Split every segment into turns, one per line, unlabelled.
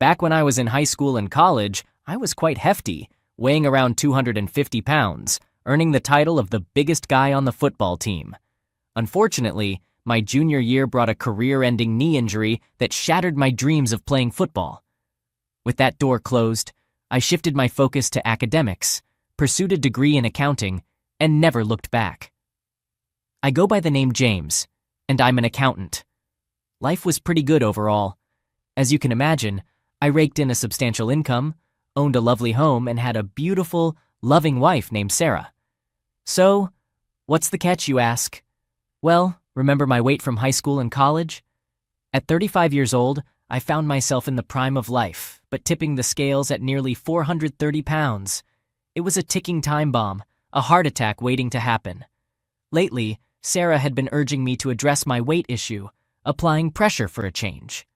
Back when I was in high school and college, I was quite hefty, weighing around 250 pounds, earning the title of the biggest guy on the football team. Unfortunately, my junior year brought a career-ending knee injury that shattered my dreams of playing football. With that door closed, I shifted my focus to academics, pursued a degree in accounting, and never looked back. I go by the name James, and I'm an accountant. Life was pretty good overall. As you can imagine, I raked in a substantial income, owned a lovely home, and had a beautiful, loving wife named Sarah. So, what's the catch, you ask? Well, remember my weight from high school and college? At 35 years old, I found myself in the prime of life, but tipping the scales at nearly 430 pounds. It was a ticking time bomb, a heart attack waiting to happen. Lately, Sarah had been urging me to address my weight issue, applying pressure for a change.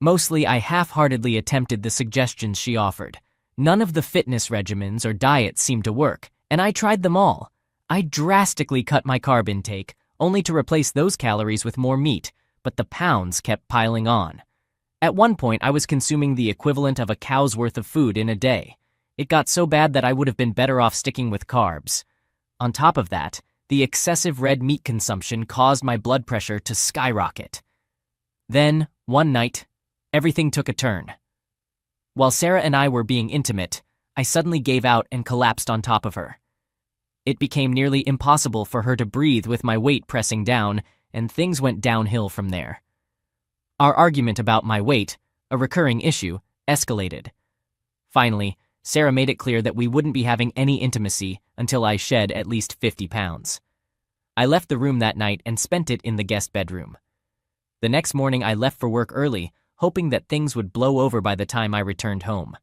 Mostly, I half-heartedly attempted the suggestions she offered. None of the fitness regimens or diets seemed to work, and I tried them all. I drastically cut my carb intake, only to replace those calories with more meat, but the pounds kept piling on. At one point, I was consuming the equivalent of a cow's worth of food in a day. It got so bad that I would have been better off sticking with carbs. On top of that, the excessive red meat consumption caused my blood pressure to skyrocket. Then, one night, everything took a turn. While Sarah and I were being intimate, I suddenly gave out and collapsed on top of her. It became nearly impossible for her to breathe with my weight pressing down, and things went downhill from there. Our argument about my weight, a recurring issue, escalated. Finally, Sarah made it clear that we wouldn't be having any intimacy until I shed at least 50 pounds. I left the room that night and spent it in the guest bedroom. The next morning I left for work early, hoping that things would blow over by the time I returned home.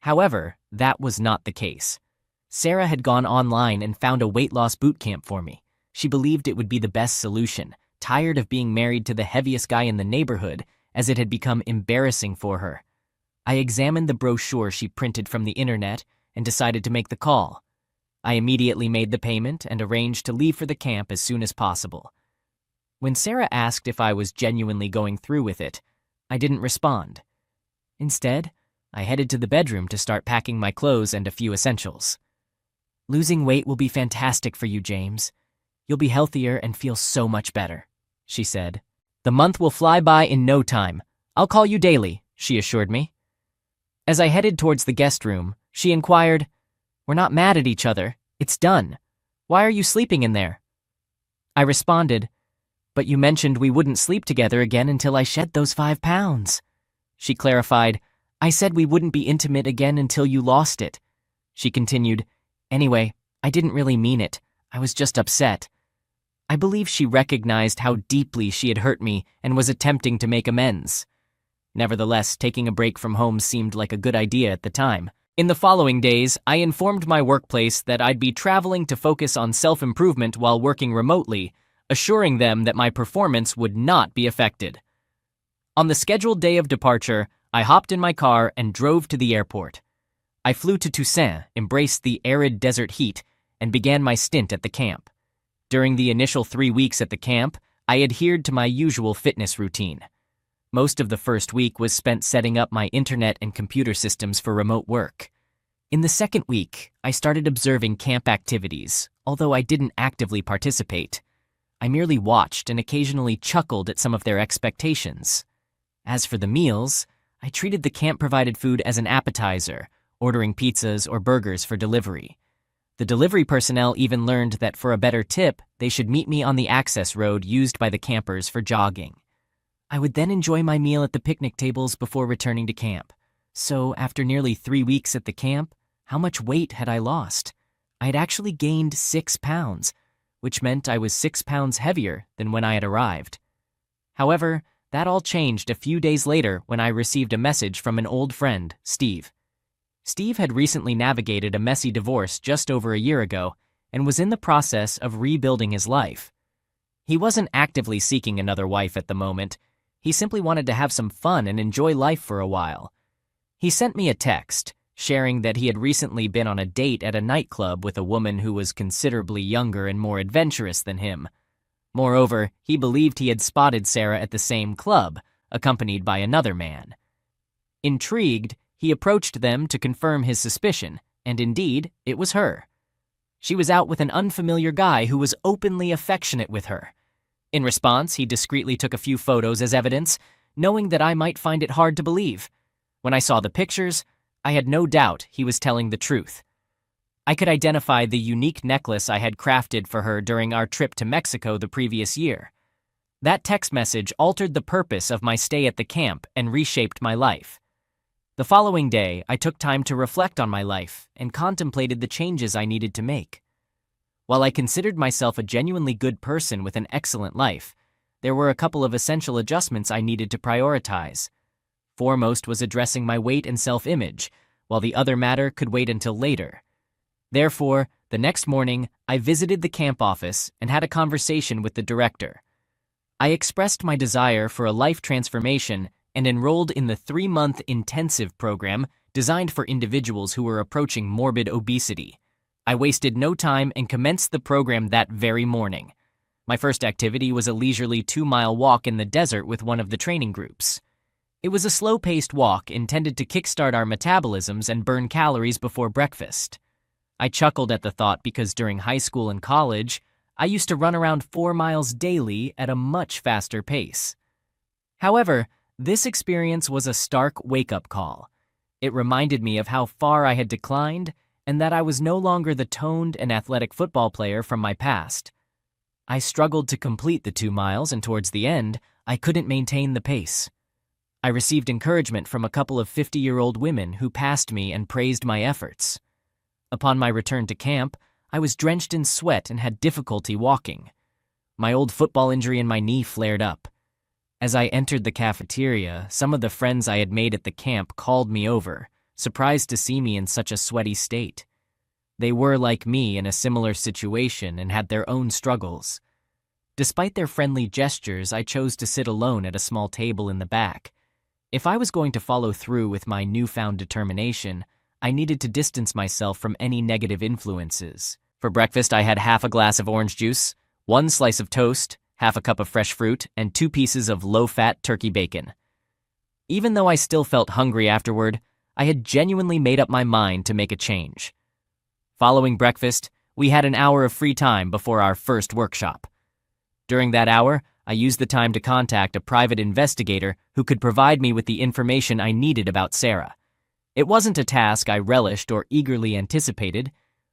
However, that was not the case. Sarah had gone online and found a weight loss boot camp for me. She believed it would be the best solution, tired of being married to the heaviest guy in the neighborhood, as it had become embarrassing for her. I examined the brochure she printed from the internet and decided to make the call. I immediately made the payment and arranged to leave for the camp as soon as possible. When Sarah asked if I was genuinely going through with it, I didn't respond. Instead, I headed to the bedroom to start packing my clothes and a few essentials. "Losing weight will be fantastic for you, James. You'll be healthier and feel so much better," she said. "The month will fly by in no time. I'll call you daily," she assured me. As I headed towards the guest room, she inquired, "We're not mad at each other. It's done. Why are you sleeping in there?" I responded, "But you mentioned we wouldn't sleep together again until I shed those 5 pounds. She clarified, "I said we wouldn't be intimate again until you lost it." She continued, "Anyway, I didn't really mean it. I was just upset." I believe she recognized how deeply she had hurt me and was attempting to make amends. Nevertheless, taking a break from home seemed like a good idea at the time. In the following days, I informed my workplace that I'd be traveling to focus on self-improvement while working remotely, assuring them that my performance would not be affected. On the scheduled day of departure, I hopped in my car and drove to the airport. I flew to Toussaint, embraced the arid desert heat, and began my stint at the camp. During the initial 3 weeks at the camp, I adhered to my usual fitness routine. Most of the first week was spent setting up my internet and computer systems for remote work. In the second week, I started observing camp activities, although I didn't actively participate. I merely watched and occasionally chuckled at some of their expectations. As for the meals, I treated the camp-provided food as an appetizer, ordering pizzas or burgers for delivery. The delivery personnel even learned that for a better tip, they should meet me on the access road used by the campers for jogging. I would then enjoy my meal at the picnic tables before returning to camp. So, after nearly 3 weeks at the camp, how much weight had I lost? I had actually gained 6 pounds, which meant I was 6 pounds heavier than when I had arrived. However, that all changed a few days later when I received a message from an old friend, Steve. Steve had recently navigated a messy divorce just over a year ago and was in the process of rebuilding his life. He wasn't actively seeking another wife at the moment. He simply wanted to have some fun and enjoy life for a while. He sent me a text, sharing that he had recently been on a date at a nightclub with a woman who was considerably younger and more adventurous than him. Moreover, he believed he had spotted Sarah at the same club, accompanied by another man. Intrigued, he approached them to confirm his suspicion, and indeed, it was her. She was out with an unfamiliar guy who was openly affectionate with her. In response, he discreetly took a few photos as evidence, knowing that I might find it hard to believe. When I saw the pictures, I had no doubt he was telling the truth. I could identify the unique necklace I had crafted for her during our trip to Mexico the previous year. That text message altered the purpose of my stay at the camp and reshaped my life. The following day, I took time to reflect on my life and contemplated the changes I needed to make. While I considered myself a genuinely good person with an excellent life, there were a couple of essential adjustments I needed to prioritize. Foremost was addressing my weight and self-image, while the other matter could wait until later. Therefore, the next morning, I visited the camp office and had a conversation with the director. I expressed my desire for a life transformation and enrolled in the 3-month intensive program designed for individuals who were approaching morbid obesity. I wasted no time and commenced the program that very morning. My first activity was a leisurely 2-mile walk in the desert with one of the training groups. It was a slow-paced walk intended to kickstart our metabolisms and burn calories before breakfast. I chuckled at the thought because during high school and college, I used to run around 4 miles daily at a much faster pace. However, this experience was a stark wake-up call. It reminded me of how far I had declined and that I was no longer the toned and athletic football player from my past. I struggled to complete the 2 miles, and towards the end, I couldn't maintain the pace. I received encouragement from a couple of 50-year-old women who passed me and praised my efforts. Upon my return to camp, I was drenched in sweat and had difficulty walking. My old football injury in my knee flared up. As I entered the cafeteria, some of the friends I had made at the camp called me over, surprised to see me in such a sweaty state. They were, like me, in a similar situation and had their own struggles. Despite their friendly gestures, I chose to sit alone at a small table in the back. If I was going to follow through with my newfound determination, I needed to distance myself from any negative influences. For breakfast, I had half a glass of orange juice, 1 slice of toast, half a cup of fresh fruit, and 2 pieces of low-fat turkey bacon. Even though I still felt hungry afterward, I had genuinely made up my mind to make a change. Following breakfast, we had an hour of free time before our first workshop. During that hour, I used the time to contact a private investigator who could provide me with the information I needed about Sarah. It wasn't a task I relished or eagerly anticipated,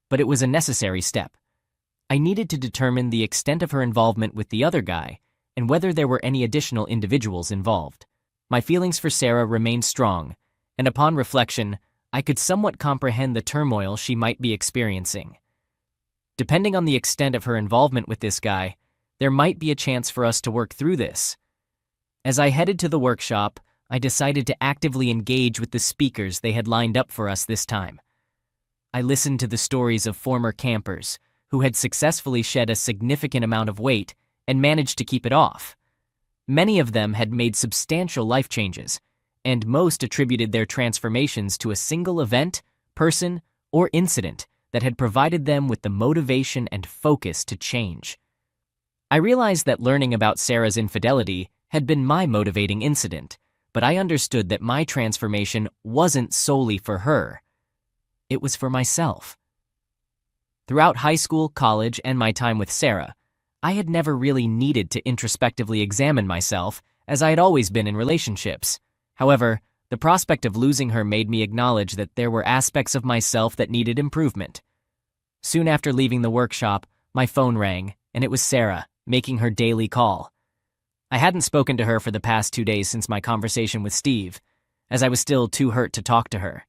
but it was a necessary step. I needed to determine the extent of her involvement with the other guy and whether there were any additional individuals involved. My feelings for Sarah remained strong, and upon reflection, I could somewhat comprehend the turmoil she might be experiencing. Depending on the extent of her involvement with this guy, there might be a chance for us to work through this. As I headed to the workshop, I decided to actively engage with the speakers they had lined up for us this time. I listened to the stories of former campers who had successfully shed a significant amount of weight and managed to keep it off. Many of them had made substantial life changes, and most attributed their transformations to a single event, person, or incident that had provided them with the motivation and focus to change. I realized that learning about Sarah's infidelity had been my motivating incident, but I understood that my transformation wasn't solely for her. It was for myself. Throughout high school, college, and my time with Sarah, I had never really needed to introspectively examine myself, as I had always been in relationships. However, the prospect of losing her made me acknowledge that there were aspects of myself that needed improvement. Soon after leaving the workshop, my phone rang, and it was Sarah, making her daily call. I hadn't spoken to her for the past 2 days since my conversation with Steve, as I was still too hurt to talk to her.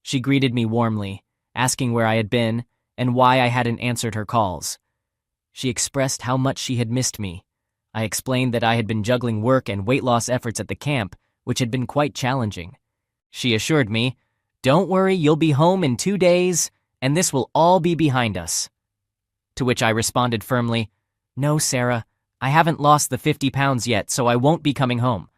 She greeted me warmly, asking where I had been and why I hadn't answered her calls. She expressed how much she had missed me. I explained that I had been juggling work and weight loss efforts at the camp, which had been quite challenging. She assured me, "Don't worry, you'll be home in 2 days, and this will all be behind us." To which I responded firmly, "No, Sarah, I haven't lost the 50 pounds yet, so I won't be coming home."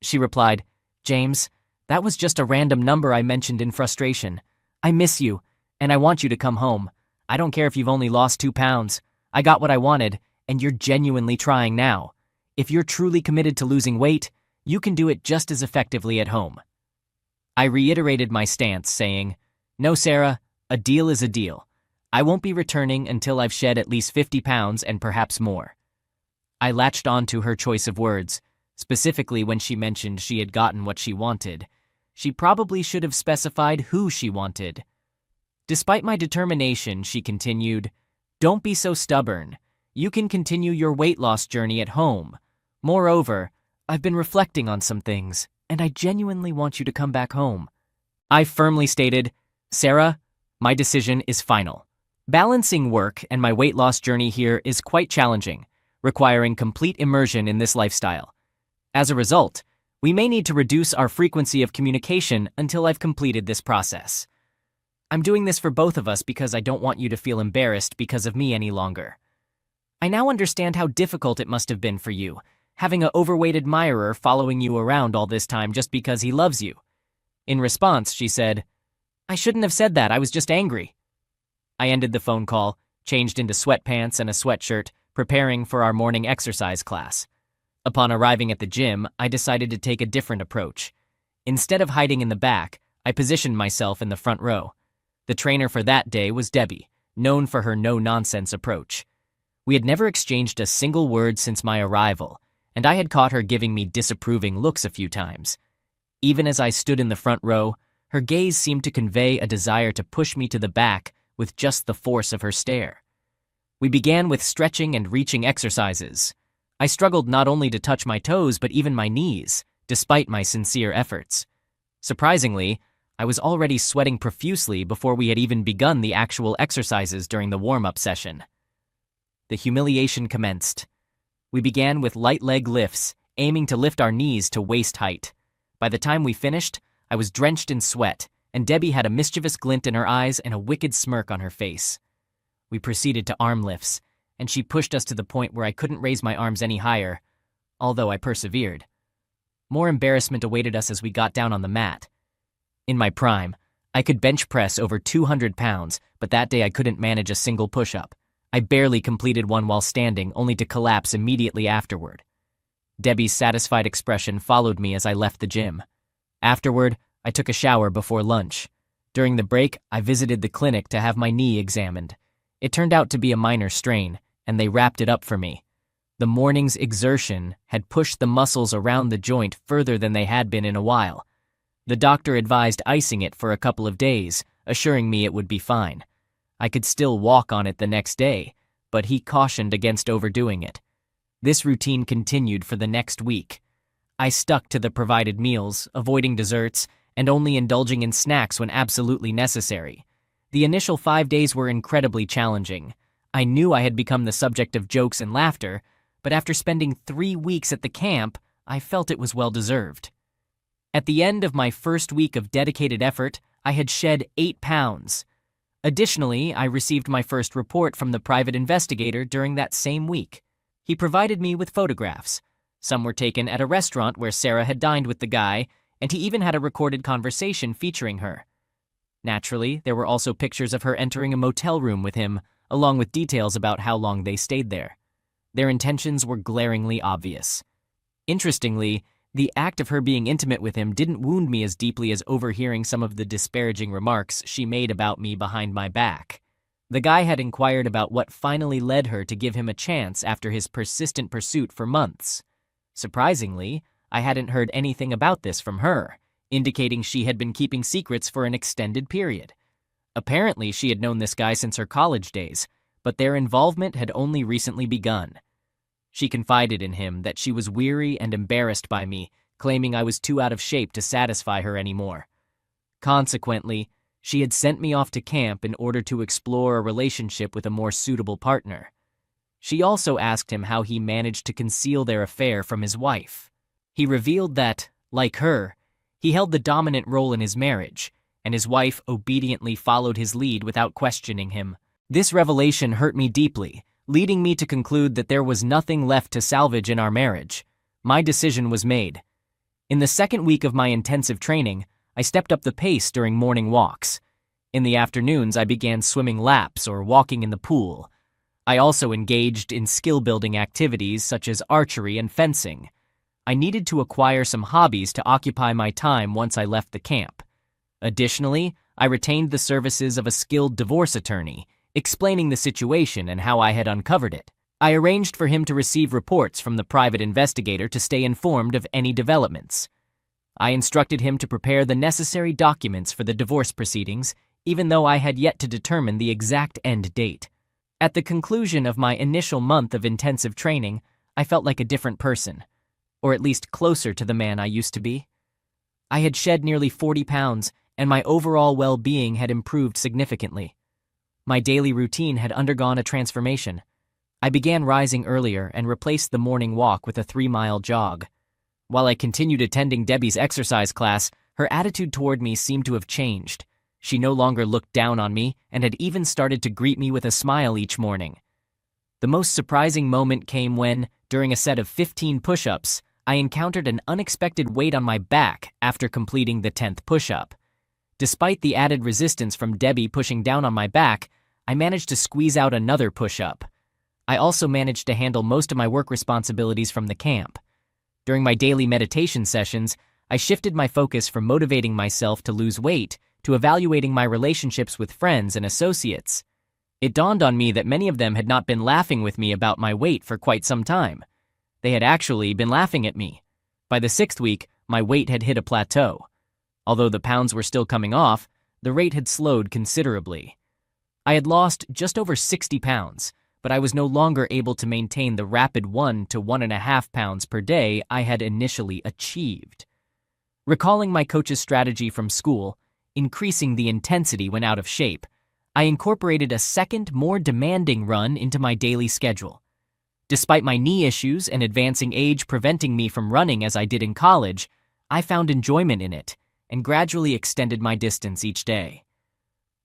She replied, "James, that was just a random number I mentioned in frustration. I miss you, and I want you to come home. I don't care if you've only lost 2 pounds. I got what I wanted, and you're genuinely trying now. If you're truly committed to losing weight, you can do it just as effectively at home." I reiterated my stance, saying, "No, Sarah, a deal is a deal. I won't be returning until I've shed at least 50 pounds and perhaps more." I latched on to her choice of words, specifically when she mentioned she had gotten what she wanted. She probably should have specified who she wanted. Despite my determination, she continued, "Don't be so stubborn. You can continue your weight loss journey at home. Moreover, I've been reflecting on some things, and I genuinely want you to come back home." I firmly stated, "Sarah, my decision is final. Balancing work and my weight loss journey here is quite challenging, requiring complete immersion in this lifestyle. As a result, we may need to reduce our frequency of communication until I've completed this process. I'm doing this for both of us because I don't want you to feel embarrassed because of me any longer. I now understand how difficult it must have been for you, having an overweight admirer following you around all this time just because he loves you." In response, she said, "I shouldn't have said that, I was just angry." I ended the phone call, changed into sweatpants and a sweatshirt, preparing for our morning exercise class. Upon arriving at the gym, I decided to take a different approach. Instead of hiding in the back, I positioned myself in the front row. The trainer for that day was Debbie, known for her no-nonsense approach. We had never exchanged a single word since my arrival, and I had caught her giving me disapproving looks a few times. Even as I stood in the front row, her gaze seemed to convey a desire to push me to the back with just the force of her stare. We began with stretching and reaching exercises. I struggled not only to touch my toes but even my knees, despite my sincere efforts. Surprisingly, I was already sweating profusely before we had even begun the actual exercises during the warm-up session. The humiliation commenced. We began with light leg lifts, aiming to lift our knees to waist height. By the time we finished, I was drenched in sweat, and Debbie had a mischievous glint in her eyes and a wicked smirk on her face. We proceeded to arm lifts, and she pushed us to the point where I couldn't raise my arms any higher, although I persevered. More embarrassment awaited us as we got down on the mat. In my prime, I could bench press over 200 pounds, but that day I couldn't manage a single push-up. I barely completed one while standing, only to collapse immediately afterward. Debbie's satisfied expression followed me as I left the gym. Afterward, I took a shower before lunch. During the break, I visited the clinic to have my knee examined. It turned out to be a minor strain, and they wrapped it up for me. The morning's exertion had pushed the muscles around the joint further than they had been in a while. The doctor advised icing it for a couple of days, assuring me it would be fine. I could still walk on it the next day, but he cautioned against overdoing it. This routine continued for the next week. I stuck to the provided meals, avoiding desserts, and only indulging in snacks when absolutely necessary. The initial 5 days were incredibly challenging. I knew I had become the subject of jokes and laughter, but after spending 3 weeks at the camp, I felt it was well-deserved. At the end of my first week of dedicated effort, I had shed 8 pounds. Additionally, I received my first report from the private investigator during that same week. He provided me with photographs. Some were taken at a restaurant where Sarah had dined with the guy, and he even had a recorded conversation featuring her. Naturally, there were also pictures of her entering a motel room with him, along with details about how long they stayed there. Their intentions were glaringly obvious. Interestingly, the act of her being intimate with him didn't wound me as deeply as overhearing some of the disparaging remarks she made about me behind my back. The guy had inquired about what finally led her to give him a chance after his persistent pursuit for months. Surprisingly, I hadn't heard anything about this from her, indicating she had been keeping secrets for an extended period. Apparently, she had known this guy since her college days, but their involvement had only recently begun. She confided in him that she was weary and embarrassed by me, claiming I was too out of shape to satisfy her anymore. Consequently, she had sent me off to camp in order to explore a relationship with a more suitable partner. She also asked him how he managed to conceal their affair from his wife. He revealed that, like her, he held the dominant role in his marriage, and his wife obediently followed his lead without questioning him. This revelation hurt me deeply, leading me to conclude that there was nothing left to salvage in our marriage. My decision was made. In the second week of my intensive training, I stepped up the pace during morning walks. In the afternoons, I began swimming laps or walking in the pool. I also engaged in skill-building activities such as archery and fencing. I needed to acquire some hobbies to occupy my time once I left the camp. Additionally, I retained the services of a skilled divorce attorney, explaining the situation and how I had uncovered it. I arranged for him to receive reports from the private investigator to stay informed of any developments. I instructed him to prepare the necessary documents for the divorce proceedings, even though I had yet to determine the exact end date. At the conclusion of my initial month of intensive training, I felt like a different person, or at least closer to the man I used to be. I had shed nearly 40 pounds, and my overall well-being had improved significantly. My daily routine had undergone a transformation. I began rising earlier and replaced the morning walk with a 3-mile jog. While I continued attending Debbie's exercise class, her attitude toward me seemed to have changed. She no longer looked down on me and had even started to greet me with a smile each morning. The most surprising moment came when, during a set of 15 push-ups, I encountered an unexpected weight on my back after completing the 10th push-up. Despite the added resistance from Debbie pushing down on my back, I managed to squeeze out another push-up. I also managed to handle most of my work responsibilities from the camp. During my daily meditation sessions, I shifted my focus from motivating myself to lose weight to evaluating my relationships with friends and associates. It dawned on me that many of them had not been laughing with me about my weight for quite some time. They had actually been laughing at me. By the 6th week, my weight had hit a plateau. Although the pounds were still coming off, the rate had slowed considerably. I had lost just over 60 pounds, but I was no longer able to maintain the rapid 1 to 1.5 pounds per day I had initially achieved. Recalling my coach's strategy from school, increasing the intensity when out of shape, I incorporated a second, more demanding run into my daily schedule. Despite my knee issues and advancing age preventing me from running as I did in college, I found enjoyment in it and gradually extended my distance each day.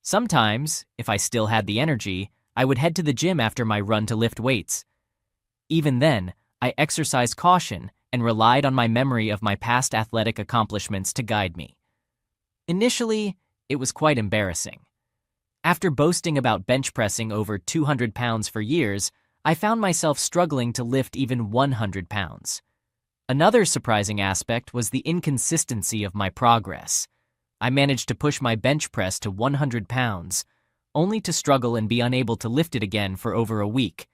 Sometimes, if I still had the energy, I would head to the gym after my run to lift weights. Even then, I exercised caution and relied on my memory of my past athletic accomplishments to guide me. Initially, it was quite embarrassing. After boasting about bench pressing over 200 pounds for years, I found myself struggling to lift even 100 pounds. Another surprising aspect was the inconsistency of my progress. I managed to push my bench press to 100 pounds, only to struggle and be unable to lift it again for over a week.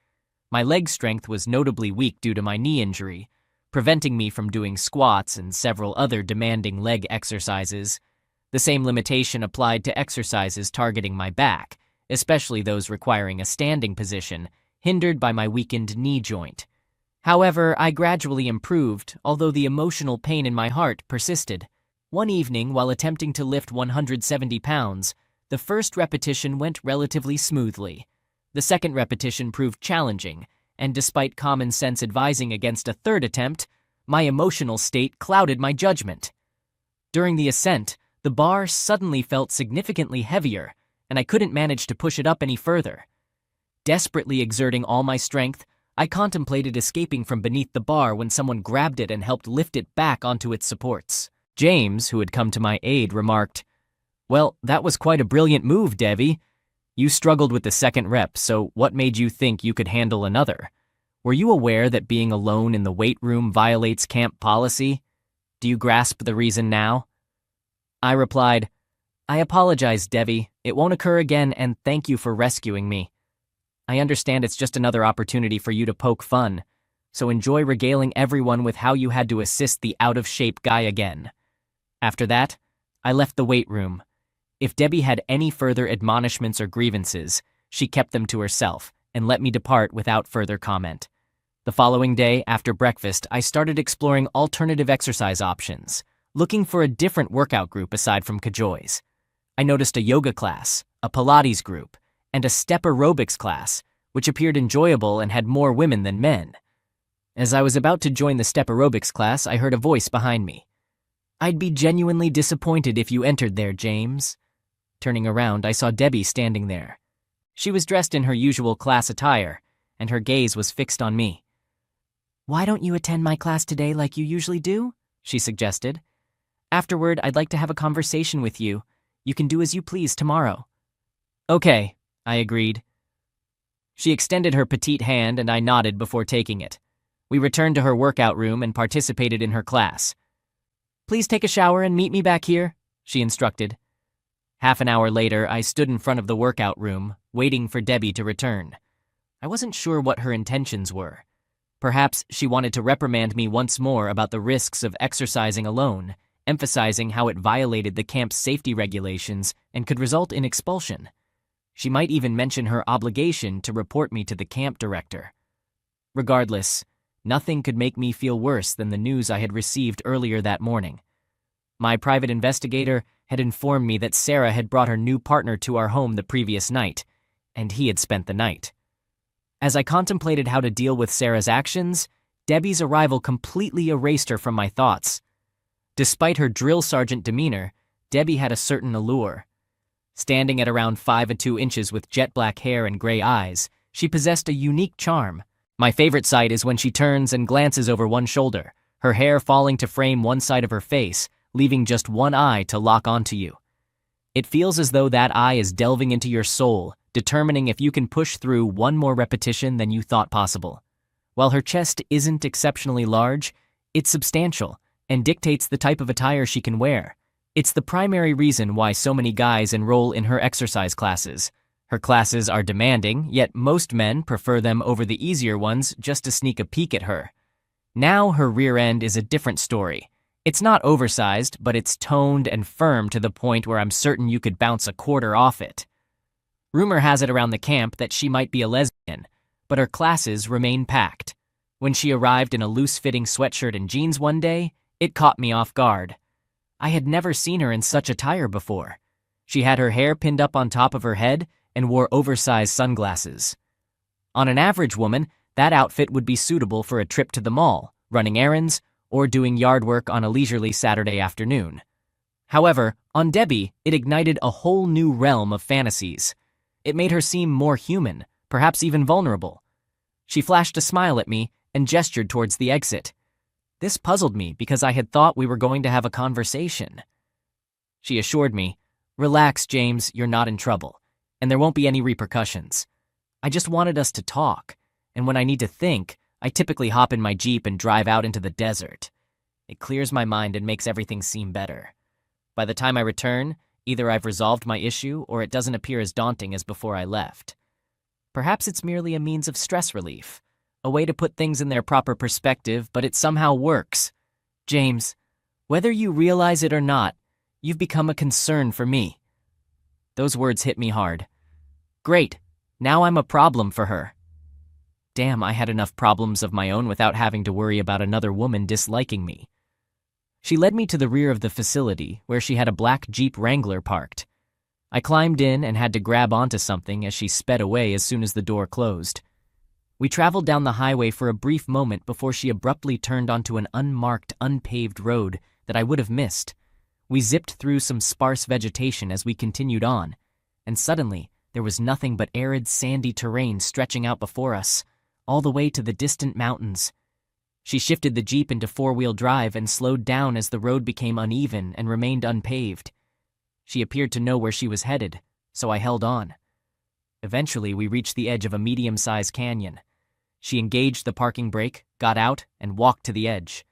My leg strength was notably weak due to my knee injury, preventing me from doing squats and several other demanding leg exercises. The same limitation applied to exercises targeting my back, especially those requiring a standing position, hindered by my weakened knee joint. However, I gradually improved, although the emotional pain in my heart persisted. One evening, while attempting to lift 170 pounds, the first repetition went relatively smoothly. The second repetition proved challenging, and despite common sense advising against a third attempt, my emotional state clouded my judgment. During the ascent, the bar suddenly felt significantly heavier, and I couldn't manage to push it up any further. Desperately exerting all my strength, I contemplated escaping from beneath the bar when someone grabbed it and helped lift it back onto its supports. James, who had come to my aid, remarked, "Well, that was quite a brilliant move, Debbie. You struggled with the second rep, so what made you think you could handle another? Were you aware that being alone in the weight room violates camp policy? Do you grasp the reason now?" I replied, "I apologize, Debbie. It won't occur again, and thank you for rescuing me. I understand it's just another opportunity for you to poke fun, so enjoy regaling everyone with how you had to assist the out-of-shape guy again." After that, I left the weight room. If Debbie had any further admonishments or grievances, she kept them to herself and let me depart without further comment. The following day, after breakfast, I started exploring alternative exercise options, looking for a different workout group aside from Kajoy's. I noticed a yoga class, a Pilates group, and a step aerobics class, which appeared enjoyable and had more women than men. As I was about to join the step aerobics class, I heard a voice behind me. "I'd be genuinely disappointed if you entered there, James." Turning around, I saw Debbie standing there. She was dressed in her usual class attire, and her gaze was fixed on me. "Why don't you attend my class today like you usually do?" she suggested. "Afterward, I'd like to have a conversation with you. You can do as you please tomorrow." "Okay," I agreed. She extended her petite hand and I nodded before taking it. We returned to her workout room and participated in her class. "Please take a shower and meet me back here," she instructed. Half an hour later, I stood in front of the workout room, waiting for Debbie to return. I wasn't sure what her intentions were. Perhaps she wanted to reprimand me once more about the risks of exercising alone, emphasizing how it violated the camp's safety regulations and could result in expulsion. She might even mention her obligation to report me to the camp director. Regardless, nothing could make me feel worse than the news I had received earlier that morning. My private investigator had informed me that Sarah had brought her new partner to our home the previous night, and he had spent the night. As I contemplated how to deal with Sarah's actions, Debbie's arrival completely erased her from my thoughts. Despite her drill sergeant demeanor, Debbie had a certain allure. Standing at around 5'2" with jet black hair and gray eyes, she possessed a unique charm. My favorite sight is when she turns and glances over one shoulder, her hair falling to frame one side of her face, leaving just one eye to lock onto you. It feels as though that eye is delving into your soul, determining if you can push through one more repetition than you thought possible. While her chest isn't exceptionally large, it's substantial and dictates the type of attire she can wear. It's the primary reason why so many guys enroll in her exercise classes. Her classes are demanding, yet most men prefer them over the easier ones just to sneak a peek at her. Now her rear end is a different story. It's not oversized, but it's toned and firm to the point where I'm certain you could bounce a quarter off it. Rumor has it around the camp that she might be a lesbian, but her classes remain packed. When she arrived in a loose-fitting sweatshirt and jeans one day, it caught me off guard. I had never seen her in such attire before. She had her hair pinned up on top of her head and wore oversized sunglasses. On an average woman, that outfit would be suitable for a trip to the mall, running errands, or doing yard work on a leisurely Saturday afternoon. However, on Debbie, it ignited a whole new realm of fantasies. It made her seem more human, perhaps even vulnerable. She flashed a smile at me and gestured towards the exit. This puzzled me because I had thought we were going to have a conversation. She assured me, "Relax, James, you're not in trouble, and there won't be any repercussions. I just wanted us to talk, and when I need to think, I typically hop in my Jeep and drive out into the desert. It clears my mind and makes everything seem better. By the time I return, either I've resolved my issue or it doesn't appear as daunting as before I left. Perhaps it's merely a means of stress relief, a way to put things in their proper perspective, but it somehow works. James, whether you realize it or not, you've become a concern for me." Those words hit me hard. Great, now I'm a problem for her. Damn, I had enough problems of my own without having to worry about another woman disliking me. She led me to the rear of the facility, where she had a black Jeep Wrangler parked. I climbed in and had to grab onto something as she sped away as soon as the door closed. We traveled down the highway for a brief moment before she abruptly turned onto an unmarked, unpaved road that I would have missed. We zipped through some sparse vegetation as we continued on, and suddenly there was nothing but arid, sandy terrain stretching out before us, all the way to the distant mountains. She shifted the Jeep into four-wheel drive and slowed down as the road became uneven and remained unpaved. She appeared to know where she was headed, so I held on. Eventually, we reached the edge of a medium-sized canyon. She engaged the parking brake, got out, and walked to the edge.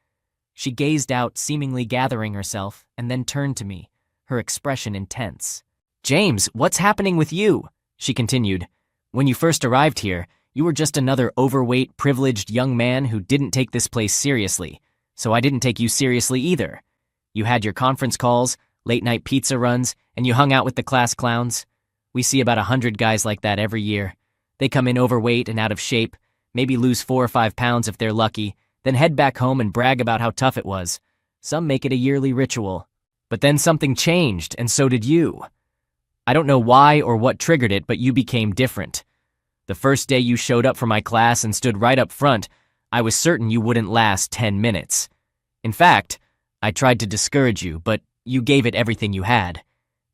She gazed out, seemingly gathering herself, and then turned to me, her expression intense. "James, what's happening with you?" she continued. "When you first arrived here, you were just another overweight, privileged young man who didn't take this place seriously, so I didn't take you seriously either. You had your conference calls, late-night pizza runs, and you hung out with the class clowns. We see about 100 guys like that every year. They come in overweight and out of shape, maybe lose 4 or 5 pounds if they're lucky, then head back home and brag about how tough it was. Some make it a yearly ritual. But then something changed, and so did you. I don't know why or what triggered it, but you became different. The first day you showed up for my class and stood right up front, I was certain you wouldn't last 10 minutes. In fact, I tried to discourage you, but you gave it everything you had.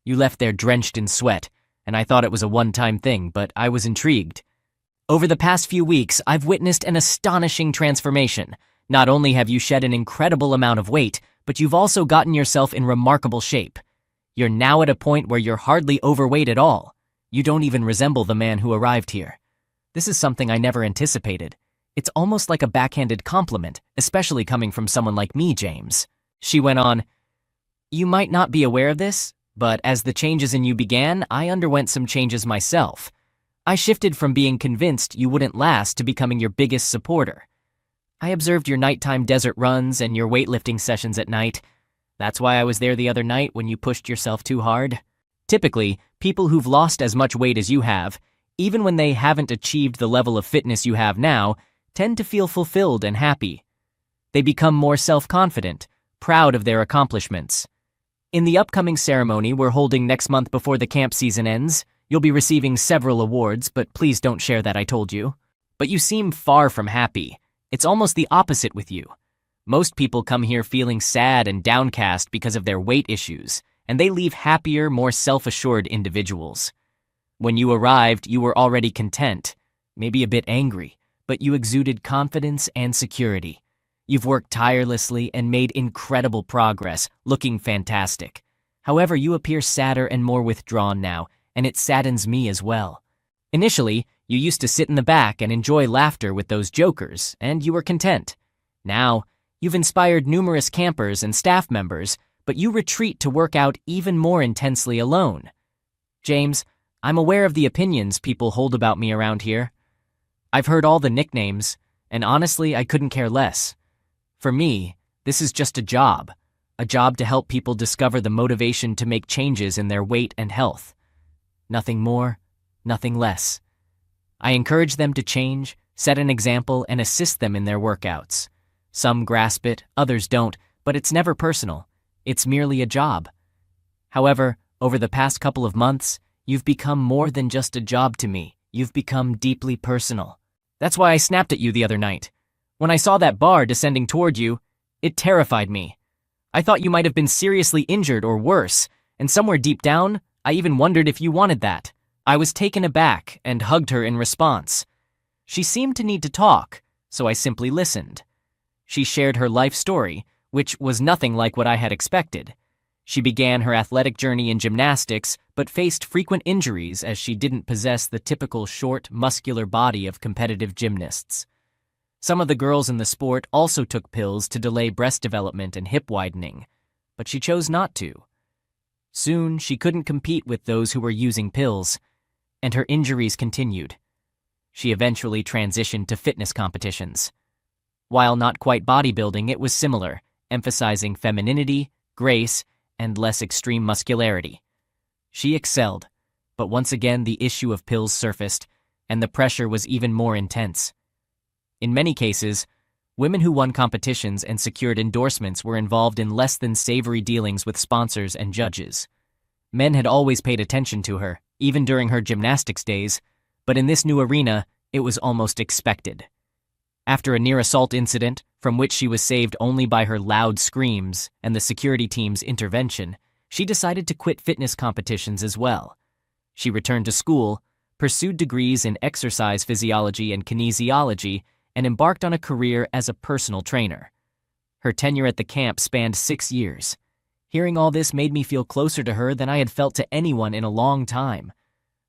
You left there drenched in sweat, and I thought it was a one-time thing, but I was intrigued. Over the past few weeks, I've witnessed an astonishing transformation. Not only have you shed an incredible amount of weight, but you've also gotten yourself in remarkable shape. You're now at a point where you're hardly overweight at all. You don't even resemble the man who arrived here. This is something I never anticipated. It's almost like a backhanded compliment, especially coming from someone like me, James." She went on, "You might not be aware of this, But as the changes in you began, I underwent some changes myself. I shifted from being convinced you wouldn't last to becoming your biggest supporter. I observed your nighttime desert runs and your weightlifting sessions at night. That's why I was there the other night when you pushed yourself too hard. Typically, people who've lost as much weight as you have, even when they haven't achieved the level of fitness you have now, tend to feel fulfilled and happy. They become more self-confident, proud of their accomplishments. In the upcoming ceremony we're holding next month before the camp season ends, you'll be receiving several awards, but please don't share that I told you. But you seem far from happy. It's almost the opposite with you. Most people come here feeling sad and downcast because of their weight issues, and they leave happier, more self-assured individuals. When you arrived, you were already content, maybe a bit angry, but you exuded confidence and security. You've worked tirelessly and made incredible progress, looking fantastic. However, you appear sadder and more withdrawn now, and it saddens me as well. Initially, you used to sit in the back and enjoy laughter with those jokers, and you were content. Now, you've inspired numerous campers and staff members, but you retreat to work out even more intensely alone. James, I'm aware of the opinions people hold about me around here. I've heard all the nicknames, and honestly, I couldn't care less. For me, this is just a job to help people discover the motivation to make changes in their weight and health. Nothing more, nothing less. I encourage them to change, set an example, and assist them in their workouts. Some grasp it, others don't, but it's never personal. It's merely a job. However, over the past couple of months, you've become more than just a job to me. You've become deeply personal. That's why I snapped at you the other night. When I saw that bar descending toward you, it terrified me. I thought you might have been seriously injured or worse, and somewhere deep down, I even wondered if you wanted that. I was taken aback and hugged her in response. She seemed to need to talk, so I simply listened. She shared her life story, which was nothing like what I had expected. She began her athletic journey in gymnastics, but faced frequent injuries as she didn't possess the typical short, muscular body of competitive gymnasts. Some of the girls in the sport also took pills to delay breast development and hip widening, but she chose not to. Soon, she couldn't compete with those who were using pills, and her injuries continued. She eventually transitioned to fitness competitions. While not quite bodybuilding, it was similar, emphasizing femininity, grace, and less extreme muscularity. She excelled, but once again the issue of pills surfaced, and the pressure was even more intense. In many cases, women who won competitions and secured endorsements were involved in less than savory dealings with sponsors and judges. Men had always paid attention to her, even during her gymnastics days, but in this new arena, it was almost expected. After a near-assault incident, from which she was saved only by her loud screams and the security team's intervention, she decided to quit fitness competitions as well. She returned to school, pursued degrees in exercise physiology and kinesiology, and embarked on a career as a personal trainer. Her tenure at the camp spanned 6 years. Hearing all this made me feel closer to her than I had felt to anyone in a long time.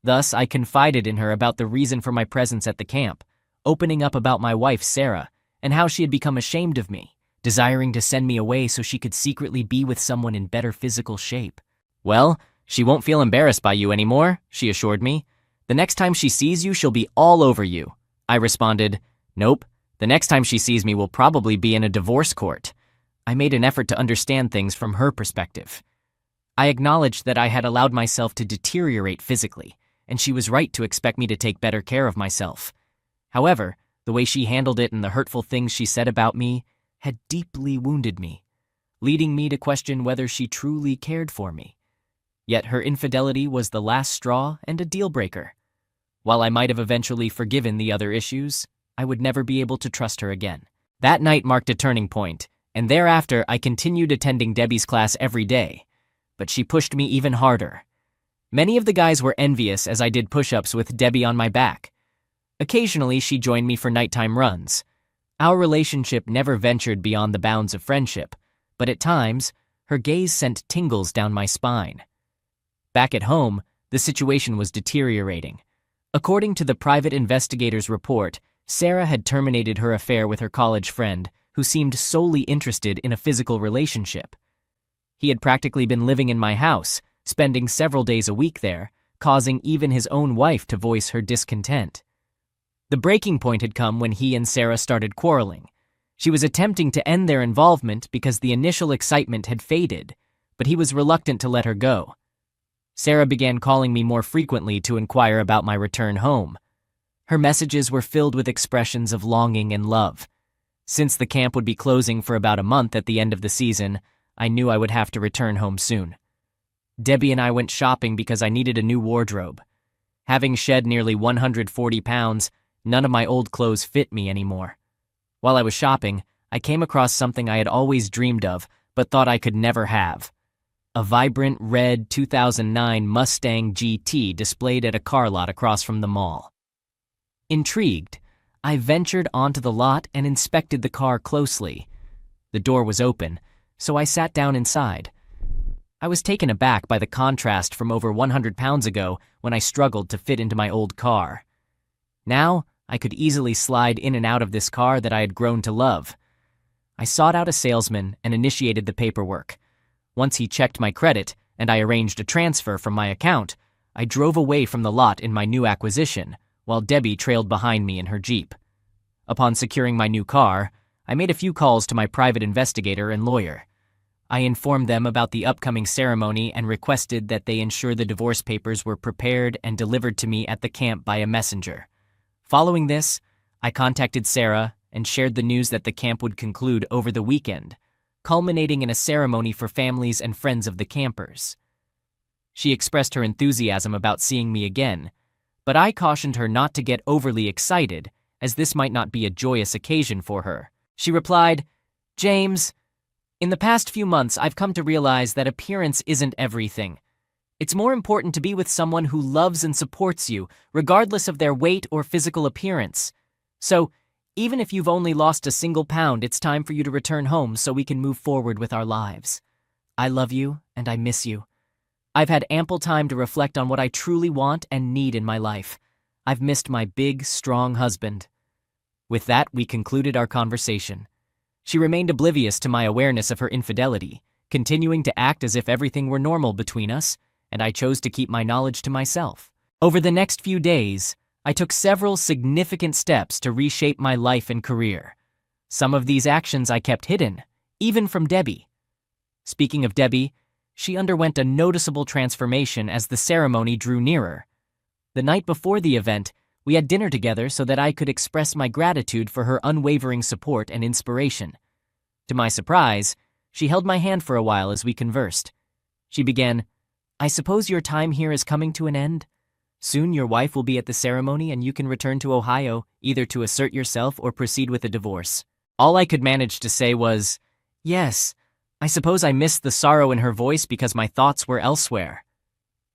Thus, I confided in her about the reason for my presence at the camp, opening up about my wife, Sarah, and how she had become ashamed of me, desiring to send me away so she could secretly be with someone in better physical shape. Well, she won't feel embarrassed by you anymore, she assured me. The next time she sees you, she'll be all over you. I responded, nope, the next time she sees me will probably be in a divorce court. I made an effort to understand things from her perspective. I acknowledged that I had allowed myself to deteriorate physically, and she was right to expect me to take better care of myself. However, the way she handled it and the hurtful things she said about me had deeply wounded me, leading me to question whether she truly cared for me. Yet her infidelity was the last straw and a deal-breaker. While I might have eventually forgiven the other issues, I would never be able to trust her again. That night marked a turning point, and thereafter I continued attending Debbie's class every day, but she pushed me even harder. Many of the guys were envious as I did push-ups with Debbie on my back. Occasionally, she joined me for nighttime runs. Our relationship never ventured beyond the bounds of friendship, but at times, her gaze sent tingles down my spine. Back at home, the situation was deteriorating. According to the private investigator's report, Sarah had terminated her affair with her college friend, who seemed solely interested in a physical relationship. He had practically been living in my house, spending several days a week there, causing even his own wife to voice her discontent. The breaking point had come when he and Sarah started quarreling. She was attempting to end their involvement because the initial excitement had faded, but he was reluctant to let her go. Sarah began calling me more frequently to inquire about my return home. Her messages were filled with expressions of longing and love. Since the camp would be closing for about a month at the end of the season, I knew I would have to return home soon. Debbie and I went shopping because I needed a new wardrobe. Having shed nearly 140 pounds, none of my old clothes fit me anymore. While I was shopping, I came across something I had always dreamed of, but thought I could never have. A vibrant red 2009 Mustang GT displayed at a car lot across from the mall. Intrigued, I ventured onto the lot and inspected the car closely. The door was open, so I sat down inside. I was taken aback by the contrast from over 100 pounds ago when I struggled to fit into my old car. Now, I could easily slide in and out of this car that I had grown to love. I sought out a salesman and initiated the paperwork. Once he checked my credit and I arranged a transfer from my account, I drove away from the lot in my new acquisition, while Debbie trailed behind me in her Jeep. Upon securing my new car, I made a few calls to my private investigator and lawyer. I informed them about the upcoming ceremony and requested that they ensure the divorce papers were prepared and delivered to me at the camp by a messenger. Following this, I contacted Sarah and shared the news that the camp would conclude over the weekend, culminating in a ceremony for families and friends of the campers. She expressed her enthusiasm about seeing me again, but I cautioned her not to get overly excited, as this might not be a joyous occasion for her. She replied, "James, in the past few months I've come to realize that appearance isn't everything. It's more important to be with someone who loves and supports you, regardless of their weight or physical appearance. So, even if you've only lost a single pound, it's time for you to return home so we can move forward with our lives. I love you and I miss you. I've had ample time to reflect on what I truly want and need in my life. I've missed my big, strong husband." With that, we concluded our conversation. She remained oblivious to my awareness of her infidelity, continuing to act as if everything were normal between us, and I chose to keep my knowledge to myself. Over the next few days, I took several significant steps to reshape my life and career. Some of these actions I kept hidden, even from Debbie. Speaking of Debbie, she underwent a noticeable transformation as the ceremony drew nearer. The night before the event, we had dinner together so that I could express my gratitude for her unwavering support and inspiration. To my surprise, she held my hand for a while as we conversed. She began, "I suppose your time here is coming to an end? Soon your wife will be at the ceremony and you can return to Ohio, either to assert yourself or proceed with a divorce." All I could manage to say was, "Yes, I suppose I missed the sorrow in her voice because my thoughts were elsewhere."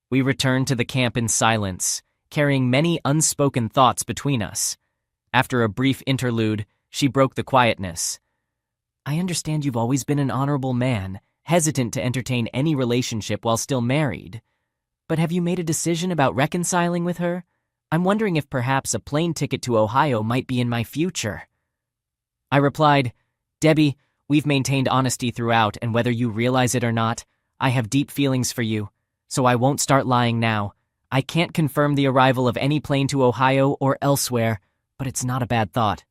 We returned to the camp in silence, carrying many unspoken thoughts between us. After a brief interlude, she broke the quietness. "I understand you've always been an honorable man, hesitant to entertain any relationship while still married. But have you made a decision about reconciling with her? I'm wondering if perhaps a plane ticket to Ohio might be in my future." I replied, "Debbie, we've maintained honesty throughout, and whether you realize it or not, I have deep feelings for you, so I won't start lying now. I can't confirm the arrival of any plane to Ohio or elsewhere, but it's not a bad thought."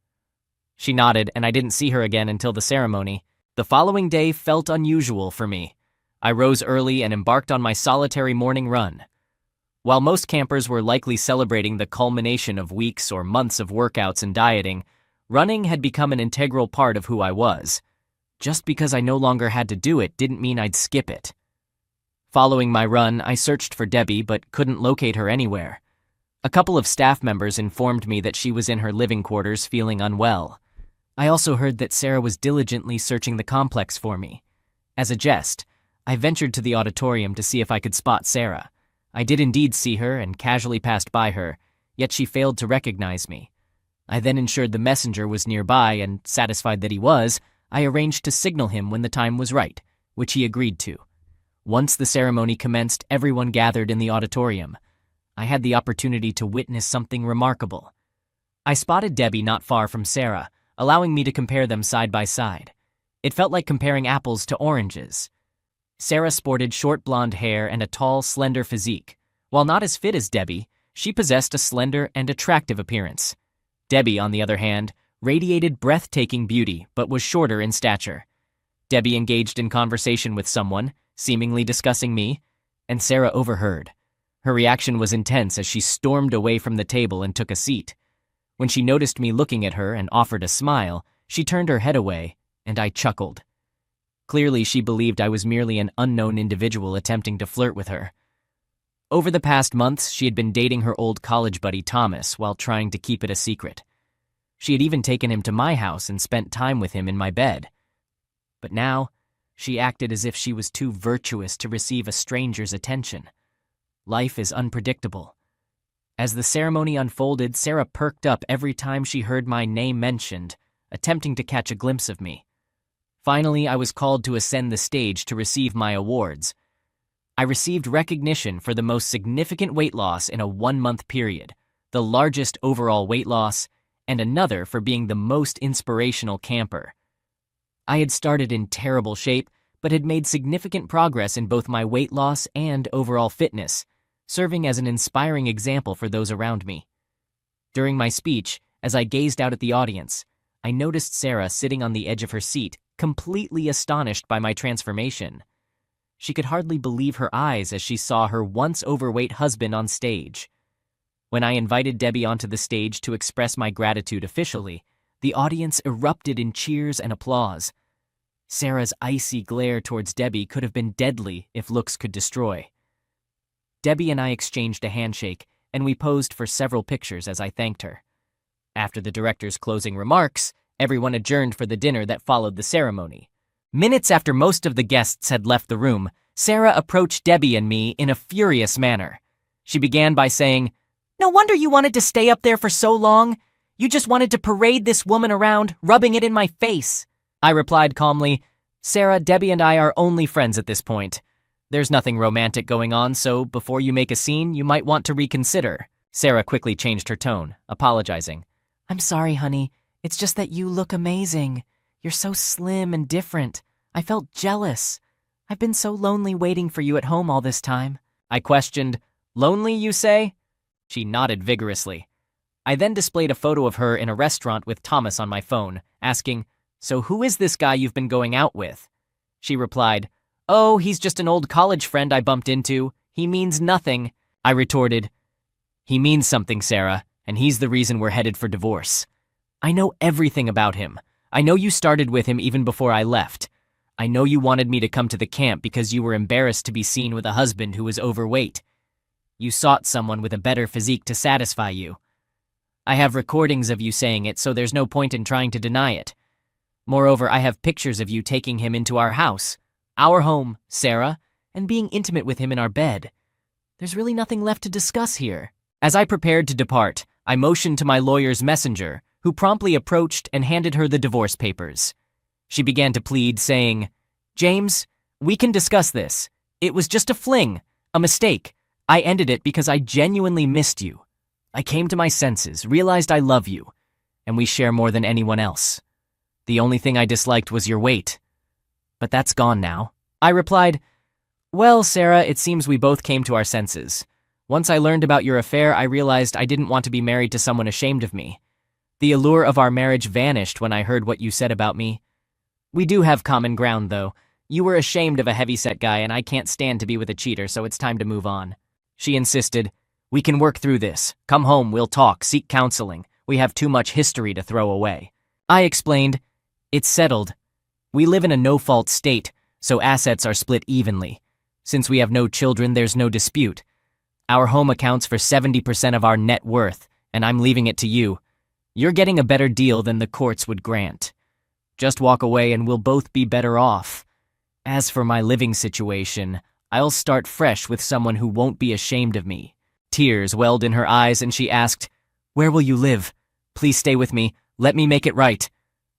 She nodded, and I didn't see her again until the ceremony. The following day felt unusual for me. I rose early and embarked on my solitary morning run. While most campers were likely celebrating the culmination of weeks or months of workouts and dieting, running had become an integral part of who I was. Just because I no longer had to do it didn't mean I'd skip it. Following my run, I searched for Debbie but couldn't locate her anywhere. A couple of staff members informed me that she was in her living quarters feeling unwell. I also heard that Sarah was diligently searching the complex for me. As a jest, I ventured to the auditorium to see if I could spot Sarah. I did indeed see her and casually passed by her, yet she failed to recognize me. I then ensured the messenger was nearby, and satisfied that he was, I arranged to signal him when the time was right, which he agreed to. Once the ceremony commenced, everyone gathered in the auditorium. I had the opportunity to witness something remarkable. I spotted Debbie not far from Sarah, allowing me to compare them side by side. It felt like comparing apples to oranges. Sarah sported short blonde hair and a tall, slender physique. While not as fit as Debbie, she possessed a slender and attractive appearance. Debbie, on the other hand, radiated breathtaking beauty but was shorter in stature. Debbie engaged in conversation with someone, seemingly discussing me, and Sarah overheard. Her reaction was intense as she stormed away from the table and took a seat. When she noticed me looking at her and offered a smile, she turned her head away, and I chuckled. Clearly, she believed I was merely an unknown individual attempting to flirt with her. Over the past months, she had been dating her old college buddy Thomas while trying to keep it a secret. She had even taken him to my house and spent time with him in my bed. But now, she acted as if she was too virtuous to receive a stranger's attention. Life is unpredictable. As the ceremony unfolded, Sarah perked up every time she heard my name mentioned, attempting to catch a glimpse of me. Finally, I was called to ascend the stage to receive my awards. I received recognition for the most significant weight loss in a 1-month period, the largest overall weight loss, and another for being the most inspirational camper. I had started in terrible shape, but had made significant progress in both my weight loss and overall fitness, serving as an inspiring example for those around me. During my speech, as I gazed out at the audience, I noticed Sarah sitting on the edge of her seat, completely astonished by my transformation. She could hardly believe her eyes as she saw her once overweight husband on stage. When I invited Debbie onto the stage to express my gratitude officially, the audience erupted in cheers and applause. Sarah's icy glare towards Debbie could have been deadly if looks could destroy. Debbie and I exchanged a handshake, and we posed for several pictures as I thanked her. After the director's closing remarks, everyone adjourned for the dinner that followed the ceremony. Minutes after most of the guests had left the room, Sarah approached Debbie and me in a furious manner. She began by saying, "No wonder you wanted to stay up there for so long. You just wanted to parade this woman around, rubbing it in my face." I replied calmly, "Sarah, Debbie and I are only friends at this point. There's nothing romantic going on, so before you make a scene, you might want to reconsider." Sarah quickly changed her tone, apologizing. "I'm sorry, honey. It's just that you look amazing. You're so slim and different. I felt jealous. I've been so lonely waiting for you at home all this time." I questioned, "Lonely, you say?" She nodded vigorously. I then displayed a photo of her in a restaurant with Thomas on my phone, asking, "So who is this guy you've been going out with?" She replied, "Oh, he's just an old college friend I bumped into. He means nothing." I retorted, "He means something, Sarah, and he's the reason we're headed for divorce. I know everything about him. I know you started with him even before I left. I know you wanted me to come to the camp because you were embarrassed to be seen with a husband who was overweight. You sought someone with a better physique to satisfy you. I have recordings of you saying it, so there's no point in trying to deny it. Moreover, I have pictures of you taking him into our house, our home, Sarah, and being intimate with him in our bed. There's really nothing left to discuss here." As I prepared to depart, I motioned to my lawyer's messenger, who promptly approached and handed her the divorce papers. She began to plead, saying, "James, we can discuss this. It was just a fling, a mistake. I ended it because I genuinely missed you. I came to my senses, realized I love you, and we share more than anyone else. The only thing I disliked was your weight. But that's gone now." I replied, "Well, Sarah, it seems we both came to our senses. Once I learned about your affair, I realized I didn't want to be married to someone ashamed of me. The allure of our marriage vanished when I heard what you said about me. We do have common ground, though. You were ashamed of a heavyset guy, and I can't stand to be with a cheater, so it's time to move on." She insisted, "We can work through this. Come home, we'll talk, seek counseling. We have too much history to throw away." I explained, "It's settled. We live in a no-fault state, so assets are split evenly. Since we have no children, there's no dispute. Our home accounts for 70% of our net worth, and I'm leaving it to you. You're getting a better deal than the courts would grant. Just walk away and we'll both be better off. As for my living situation, I'll start fresh with someone who won't be ashamed of me." Tears welled in her eyes and she asked, "Where will you live? Please stay with me. Let me make it right."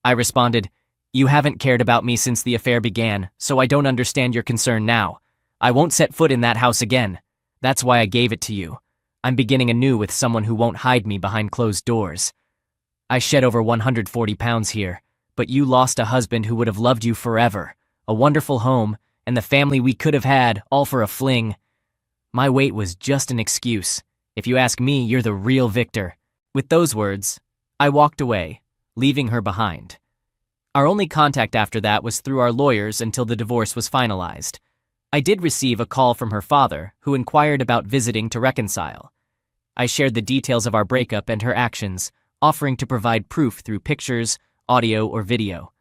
I responded, "You haven't cared about me since the affair began, so I don't understand your concern now. I won't set foot in that house again. That's why I gave it to you. I'm beginning anew with someone who won't hide me behind closed doors. I shed over 140 pounds here, but you lost a husband who would have loved you forever, a wonderful home, and the family we could have had, all for a fling. My weight was just an excuse. If you ask me, you're the real victor. With those words, I walked away, leaving her behind. Our only contact after that was through our lawyers until the divorce was finalized. I did receive a call from her father, who inquired about visiting to reconcile. I shared the details of our breakup and her actions, offering to provide proof through pictures, audio, or video.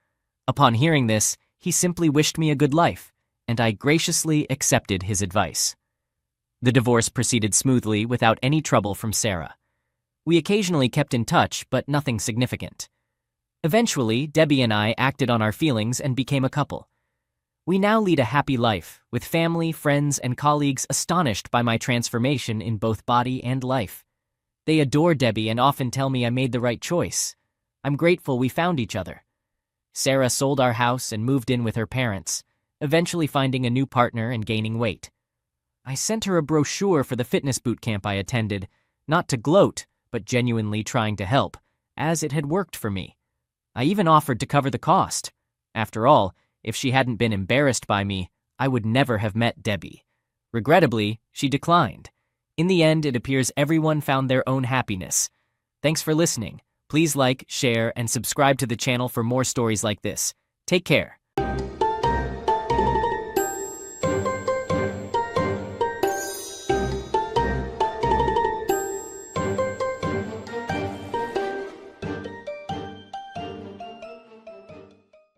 Upon hearing this, he simply wished me a good life, and I graciously accepted his advice. The divorce proceeded smoothly without any trouble from Sarah. We occasionally kept in touch, but nothing significant. Eventually, Debbie and I acted on our feelings and became a couple. We now lead a happy life, with family, friends, and colleagues astonished by my transformation in both body and life. They adore Debbie and often tell me I made the right choice. I'm grateful we found each other. Sarah sold our house and moved in with her parents, eventually finding a new partner and gaining weight. I sent her a brochure for the fitness boot camp I attended, not to gloat, but genuinely trying to help, as it had worked for me. I even offered to cover the cost. After all, if she hadn't been embarrassed by me, I would never have met Debbie. Regrettably, she declined. In the end, it appears everyone found their own happiness. Thanks for listening. Please like, share, and subscribe to the channel for more stories like this. Take care.